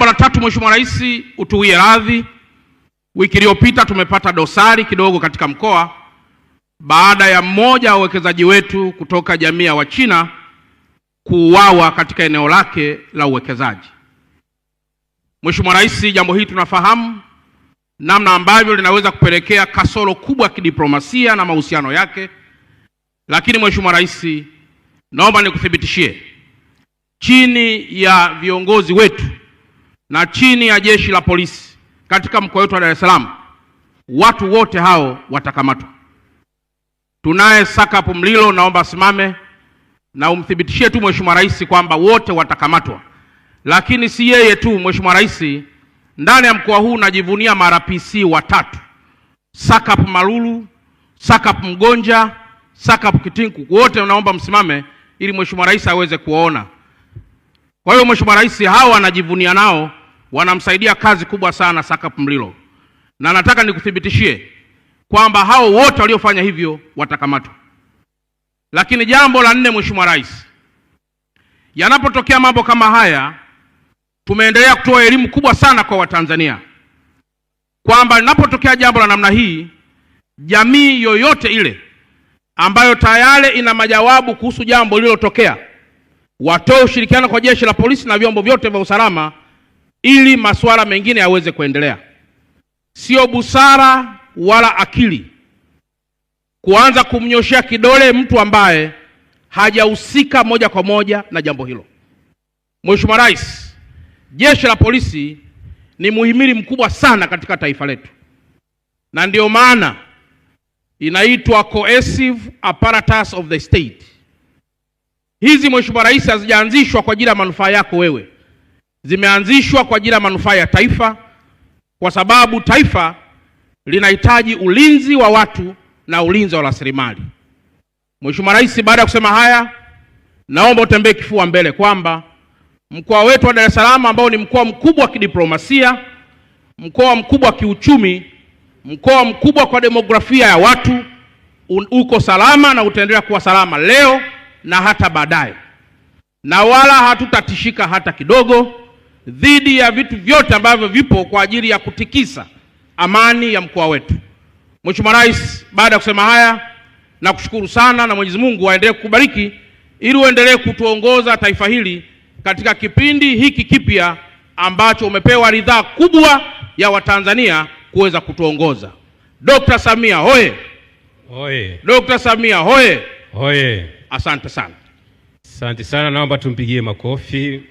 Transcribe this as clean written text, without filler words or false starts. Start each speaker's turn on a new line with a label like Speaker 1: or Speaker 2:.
Speaker 1: jambo la tatu, Mheshimiwa Rais, utuwie radhi. Wiki iliyopita tumepata dosari kidogo katika mkoa baada ya mmoja wa wawekezaji wetu kutoka jamii ya Wachina kuuawa katika eneo lake la uwekezaji. Mheshimiwa Rais, jambo hili tunafahamu namna ambavyo linaweza kupelekea kasoro kubwa kidiplomasia na mahusiano yake, lakini Mheshimiwa Rais, naomba nikuthibitishie chini ya viongozi wetu na chini ya jeshi la polisi katika mkoa wetu wa Dar es Salaam, watu wote hao watakamatwa. Tunaye Sakapu Mlilo, naomba asimame na umthibitishie tu Mheshimiwa Rais kwamba wote watakamatwa. Lakini si yeye tu, Mheshimiwa Rais, ndani ya mkoa huu najivunia marapc watatu: Sakapu Malulu, Sakapu Mgonja, Sakapu Kitinku. Wote naomba msimame ili Mheshimiwa Rais aweze kuona. Kwa hiyo Mheshimiwa Rais, hao wanajivunia nao, wanamsaidia kazi kubwa sana Sakapu Mlilo, na nataka nikuthibitishie kwamba hao wote waliofanya hivyo watakamatwa. Lakini jambo la nne, Mheshimiwa Rais, yanapotokea mambo kama haya, tumeendelea kutoa elimu kubwa sana kwa Watanzania kwamba linapotokea jambo la namna hii, jamii yoyote ile ambayo tayari ina majawabu kuhusu jambo lililotokea, watoe ushirikiano kwa jeshi la polisi na vyombo vyote vya usalama ili masuala mengine yaweze kuendelea. Sio busara wala akili kuanza kumnyoshea kidole mtu ambaye hajahusika moja kwa moja na jambo hilo. Mheshimiwa Rais, jeshi la polisi ni muhimili mkubwa sana katika taifa letu, na ndio maana inaitwa cohesive apparatus of the state. Hizi Mheshimiwa Rais hazijaanzishwa kwa ajili ya manufaa yako wewe, zimeanzishwa kwa ajili ya manufaa ya taifa, kwa sababu taifa linahitaji ulinzi wa watu na ulinzi wa rasilimali. Mheshimiwa Rais, baada ya kusema haya, naomba utembee kifua mbele kwamba mkoa wetu wa Dar es Salaam, ambao ni mkoa mkubwa wa kidiplomasia, mkoa mkubwa wa kiuchumi, mkoa mkubwa kwa demografia ya watu, uko salama na utaendelea kuwa salama leo na hata baadaye, na wala hatutatishika hata kidogo dhidi ya vitu vyote ambavyo vipo kwa ajili ya kutikisa amani ya mkoa wetu. Mheshimiwa Rais, baada ya kusema haya, nakushukuru sana na Mwenyezi Mungu aendelee kukubariki ili uendelee kutuongoza taifa hili katika kipindi hiki kipya ambacho umepewa ridhaa kubwa ya Watanzania kuweza kutuongoza. Dr. Samia hoye!
Speaker 2: Hoye!
Speaker 1: Dr. Samia hoye!
Speaker 2: Hoye!
Speaker 1: Asante sana.
Speaker 2: Asante sana, naomba tumpigie makofi.